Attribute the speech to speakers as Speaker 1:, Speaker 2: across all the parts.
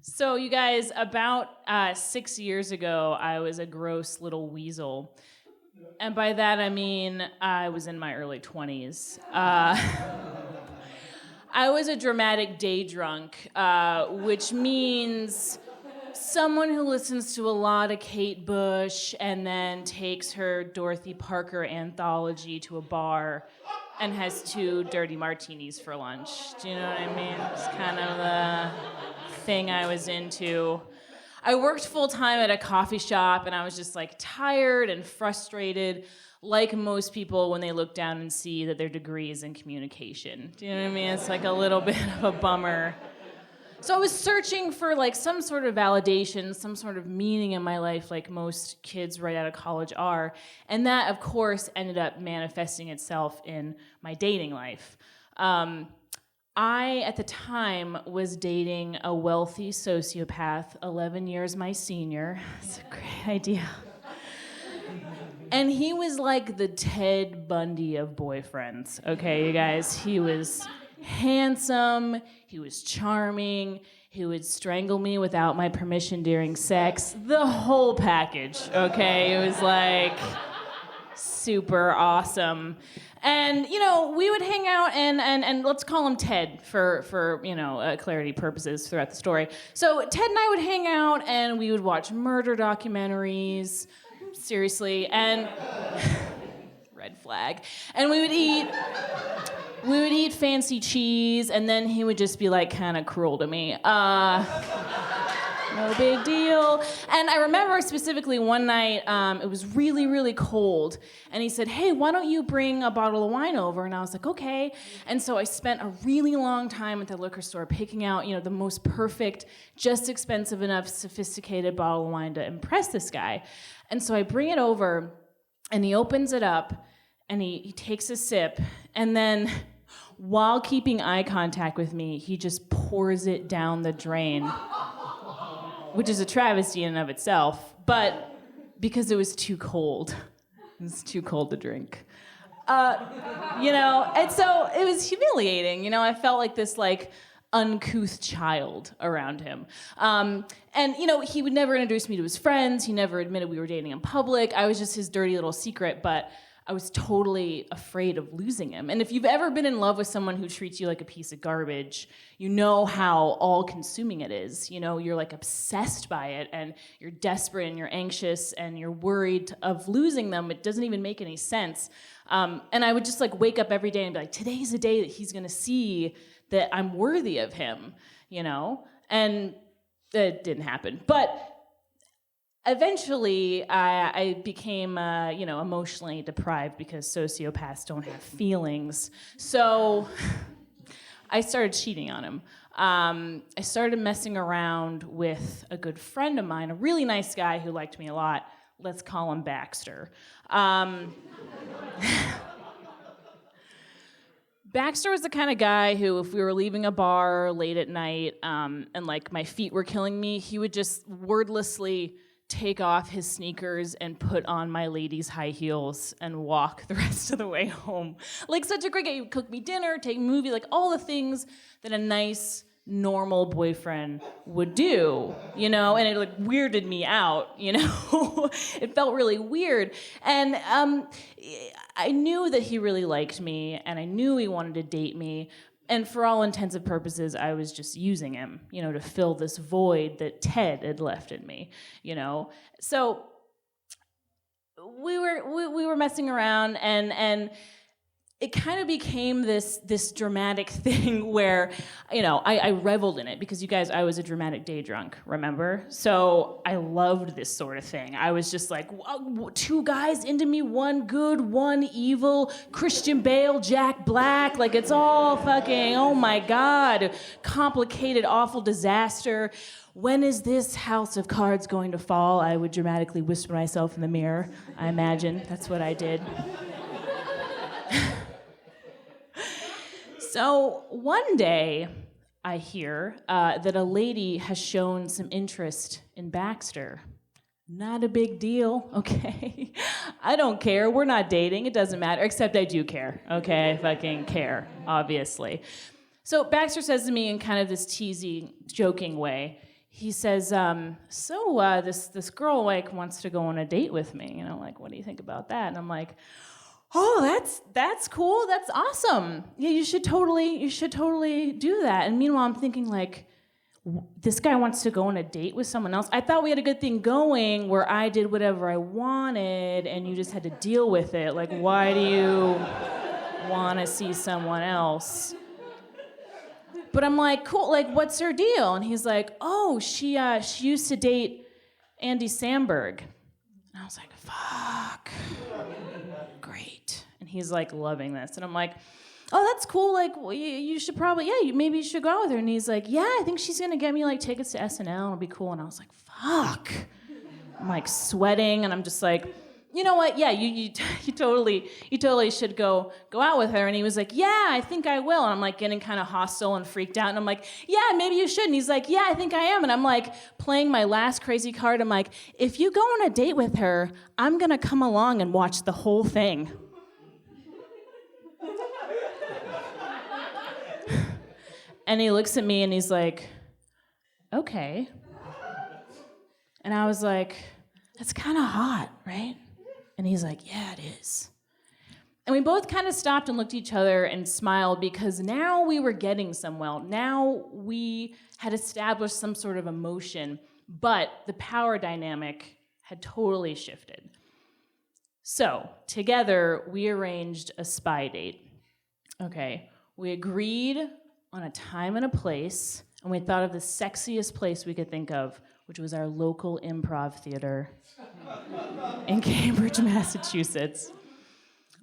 Speaker 1: So you guys, about 6 years ago, I was a gross little weasel. And by that, I mean I was in my early 20s. I was a dramatic day drunk, which means someone who listens to a lot of Kate Bush and then takes her Dorothy Parker anthology to a bar and has 2 dirty martinis for lunch. Do you know what I mean? It's kind of the thing I was into. I worked full-time at a coffee shop, and I was just like tired and frustrated, like most people when they look down and see that their degree is in communication. Do you know what I mean? It's like a little bit of a bummer. So I was searching for like some sort of validation, some sort of meaning in my life, like most kids right out of college are. And that, of course, ended up manifesting itself in my dating life. I, at the time, was dating a wealthy sociopath, 11 years my senior. It's a great idea. And he was like the Ted Bundy of boyfriends, okay, you guys? He was handsome, he was charming, he would strangle me without my permission during sex, the whole package, okay? It was like super awesome. And, you know, we would hang out and let's call him Ted for clarity purposes throughout the story. So Ted and I would hang out and we would watch murder documentaries, seriously, and red flag. And we would eat fancy cheese, and then he would just be like kind of cruel to me. No big deal. And I remember specifically one night, it was really, really cold, and he said, hey, why don't you bring a bottle of wine over? And I was like, okay. And so I spent a really long time at the liquor store picking out, the most perfect, just expensive enough, sophisticated bottle of wine to impress this guy. And so I bring it over, and he opens it up, and he takes a sip, and then while keeping eye contact with me, he just pours it down the drain, which is a travesty in and of itself, but because it was too cold. It was too cold to drink. And so it was humiliating. I felt like this uncouth child around him. He would never introduce me to his friends. He never admitted we were dating in public. I was just his dirty little secret, but I was totally afraid of losing him. And if you've ever been in love with someone who treats you like a piece of garbage, you know how all-consuming it is. You're obsessed by it, and you're desperate, and you're anxious, and you're worried of losing them. It doesn't even make any sense. And I would just wake up every day and be like, today's the day that he's gonna see that I'm worthy of him, And it didn't happen. But eventually, I became, emotionally deprived because sociopaths don't have feelings. So I started cheating on him. I started messing around with a good friend of mine, a really nice guy who liked me a lot. Let's call him Baxter. Baxter was the kind of guy who, if we were leaving a bar late at night and my feet were killing me, he would just wordlessly take off his sneakers and put on my lady's high heels and walk the rest of the way home. Such a great guy. He would cook me dinner, take me movie, all the things that a nice, normal boyfriend would do, and it weirded me out, It felt really weird. And I knew that he really liked me, and I knew he wanted to date me. And for all intents and purposes, I was just using him, to fill this void that Ted had left in me, So we were messing around, and it kind of became this dramatic thing where, I reveled in it because, you guys, I was a dramatic day drunk, remember? So I loved this sort of thing. I was just like, 2 guys into me, 1 good, 1 evil, Christian Bale, Jack Black, it's all fucking, oh my God, complicated, awful disaster. When is this house of cards going to fall? I would dramatically whisper to myself in the mirror, I imagine. That's what I did. So one day, I hear that a lady has shown some interest in Baxter. Not a big deal, okay? I don't care. We're not dating. It doesn't matter. Except I do care, okay? I fucking care, obviously. So Baxter says to me in kind of this teasy, joking way, he says, this girl like wants to go on a date with me. You know, like, what do you think about that? And I'm like, oh, that's cool. That's awesome. Yeah, you should totally do that. And meanwhile, I'm thinking like, this guy wants to go on a date with someone else. I thought we had a good thing going where I did whatever I wanted and you just had to deal with it. Like, why do you want to see someone else? But I'm like, cool, like, what's her deal? And he's like, oh, she used to date Andy Samberg. And I was like, fuck. Great. And he's like loving this. And I'm like, oh, that's cool. Like, well, you should probably, maybe you should go out with her. And he's like, yeah, I think she's gonna get me like tickets to SNL. It'll be cool. And I was like, fuck. I'm like sweating, and I'm just like, you know what? Yeah, you totally should go out with her. And he was like, yeah, I think I will. And I'm like getting kind of hostile and freaked out. And I'm like, yeah, maybe you should. And he's like, yeah, I think I am. And I'm like playing my last crazy card. I'm like, if you go on a date with her, I'm gonna come along and watch the whole thing. And he looks at me and he's like, okay. And I was like, that's kind of hot, right? And he's like, yeah, it is. And we both kind of stopped and looked at each other and smiled because now we were getting somewhere. Now we had established some sort of emotion, but the power dynamic had totally shifted. So together, we arranged a spy date. Okay, we agreed on a time and a place, and we thought of the sexiest place we could think of, which was our local improv theater in Cambridge, Massachusetts.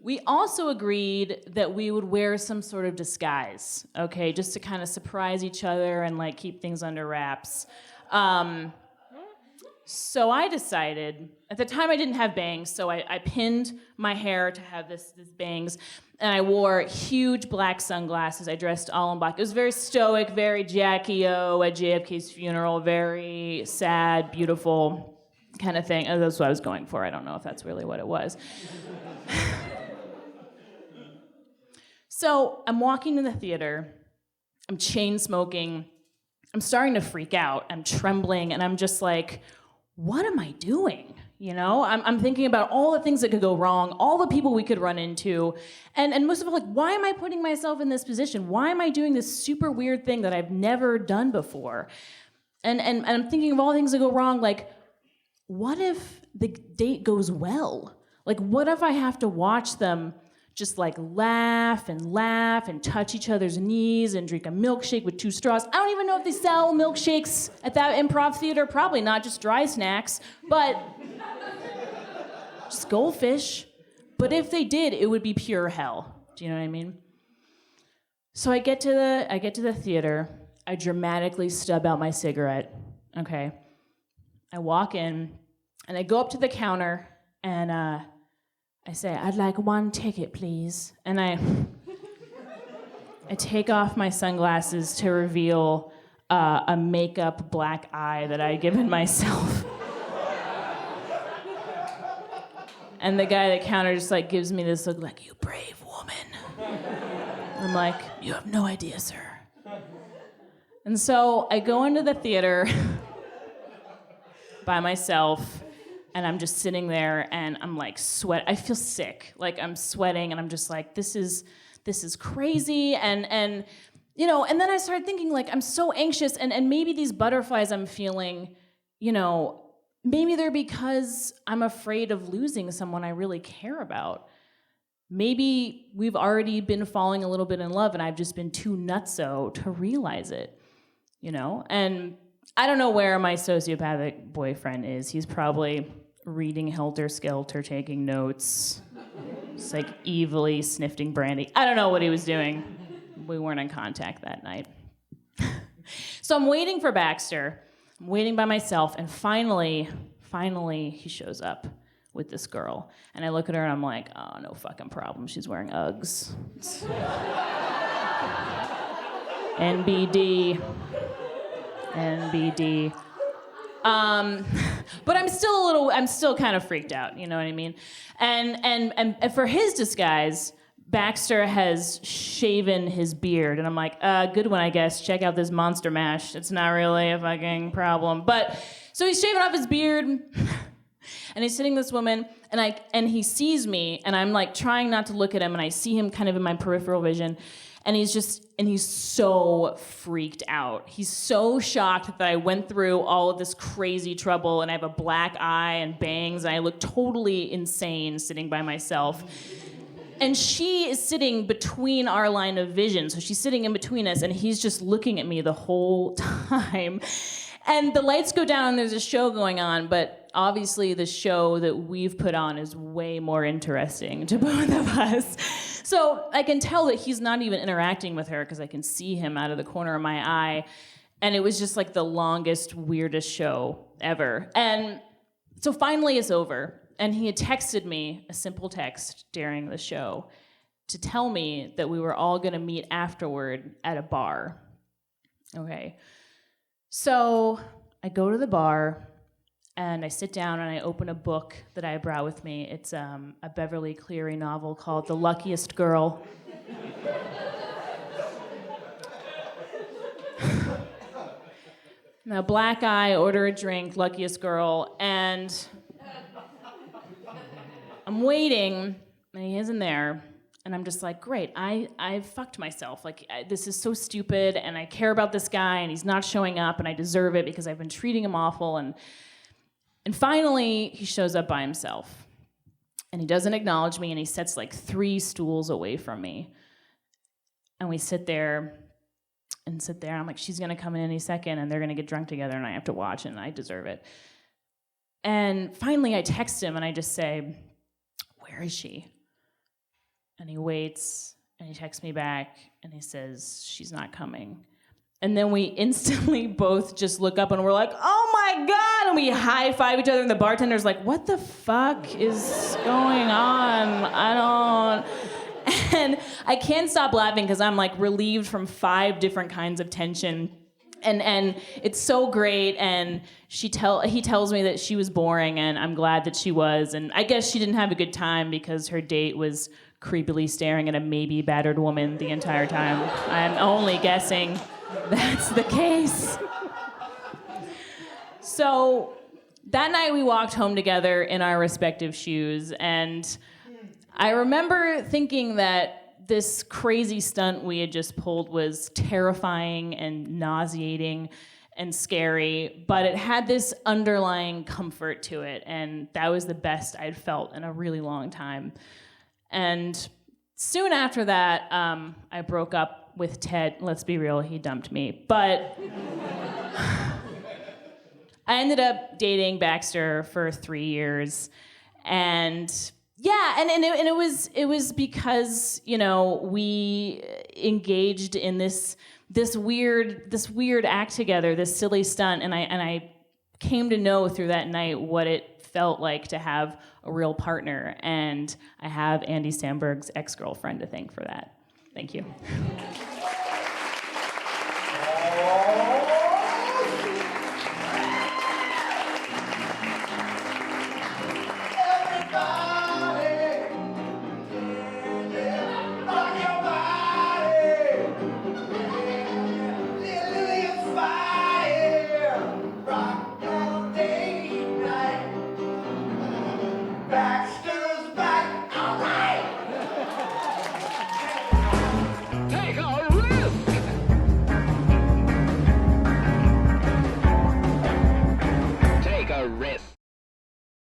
Speaker 1: We also agreed that we would wear some sort of disguise, okay, just to kind of surprise each other and like keep things under wraps. So I decided, at the time I didn't have bangs, so I pinned my hair to have this bangs, and I wore huge black sunglasses. I dressed all in black. It was very stoic, very Jackie O at JFK's funeral, very sad, beautiful kind of thing. And that's what I was going for. I don't know if that's really what it was. So I'm walking to the theater. I'm chain smoking. I'm starting to freak out. I'm trembling, and I'm just like, what am I doing? You know, I'm thinking about all the things that could go wrong, all the people we could run into, and most of all, like, why am I putting myself in this position? Why am I doing this super weird thing that I've never done before? And I'm thinking of all the things that go wrong, like, what if the date goes well? Like, what if I have to watch them just like laugh and touch each other's knees and drink a milkshake with 2 straws? I don't even know if they sell milkshakes at that improv theater. Probably not, just dry snacks, but just goldfish. But if they did, it would be pure hell. Do you know what I mean? So I get to the theater. I dramatically stub out my cigarette. Okay. I walk in and I go up to the counter and I say, I'd like 1 ticket, please. And I take off my sunglasses to reveal a makeup black eye that I'd given myself. And the guy at the counter just like gives me this look like, you brave woman. I'm like, you have no idea, sir. And so I go into the theater by myself, and I'm just sitting there, and I'm like I feel sick. Like I'm sweating, and I'm just like, this is crazy. And you know, and then I started thinking, like, I'm so anxious, and maybe these butterflies I'm feeling, you know, maybe they're because I'm afraid of losing someone I really care about. Maybe we've already been falling a little bit in love, and I've just been too nutso to realize it, you know? And I don't know where my sociopathic boyfriend is. He's probably reading Helter Skelter, taking notes. Just like evilly sniffing brandy. I don't know what he was doing. We weren't in contact that night. So I'm waiting for Baxter. I'm waiting by myself, and finally he shows up with this girl. And I look at her and I'm like, oh, no fucking problem. She's wearing Uggs. NBD. But I'm still kind of freaked out, you know what I mean? And for his disguise, Baxter has shaven his beard. And I'm like, good one, I guess. Check out this monster mash. It's not really a fucking problem. But, so he's shaving off his beard, and he's sitting with this woman, and he sees me, and I'm like trying not to look at him, and I see him kind of in my peripheral vision, and he's so freaked out. He's so shocked that I went through all of this crazy trouble, and I have a black eye and bangs, and I look totally insane sitting by myself. And she is sitting between our line of vision. So she's sitting in between us, and he's just looking at me the whole time. And the lights go down, and there's a show going on, but obviously the show that we've put on is way more interesting to both of us. So I can tell that he's not even interacting with her because I can see him out of the corner of my eye. And it was just like the longest, weirdest show ever. And so finally it's over. And he had texted me a simple text during the show to tell me that we were all gonna meet afterward at a bar. Okay. So I go to the bar and I sit down and I open a book that I brought with me. It's a Beverly Cleary novel called The Luckiest Girl. Now, black eye, order a drink, luckiest girl, and I'm waiting, and he isn't there, and I'm just like, great, I fucked myself. Like, this is so stupid, and I care about this guy, and he's not showing up, and I deserve it because I've been treating him awful, and finally, he shows up by himself, and he doesn't acknowledge me, and he sits like 3 stools away from me, and we sit there, and I'm like, she's gonna come in any second, and they're gonna get drunk together, and I have to watch, and I deserve it. And finally, I text him, and I just say, where is she? And he waits, and he texts me back, and he says, she's not coming. And then we instantly both just look up, and we're like, oh my God, and we high-five each other, and the bartender's like, what the fuck is going on? And I can't stop laughing because I'm like relieved from 5 different kinds of tension. And it's so great, and he tells me that she was boring, and I'm glad that she was, and I guess she didn't have a good time because her date was creepily staring at a maybe battered woman the entire time. I'm only guessing that's the case. So that night we walked home together in our respective shoes, and I remember thinking that this crazy stunt we had just pulled was terrifying and nauseating and scary, but it had this underlying comfort to it, and that was the best I'd felt in a really long time. And soon after that, I broke up with Ted. Let's be real, he dumped me. But I ended up dating Baxter for 3 years, and yeah, and it was because, you know, we engaged in this weird act together, this silly stunt, and I came to know through that night what it felt like to have a real partner, and I have Andy Samberg's ex-girlfriend to thank for that. Thank you.
Speaker 2: Baxter's back, all right. Take a risk. Take a risk.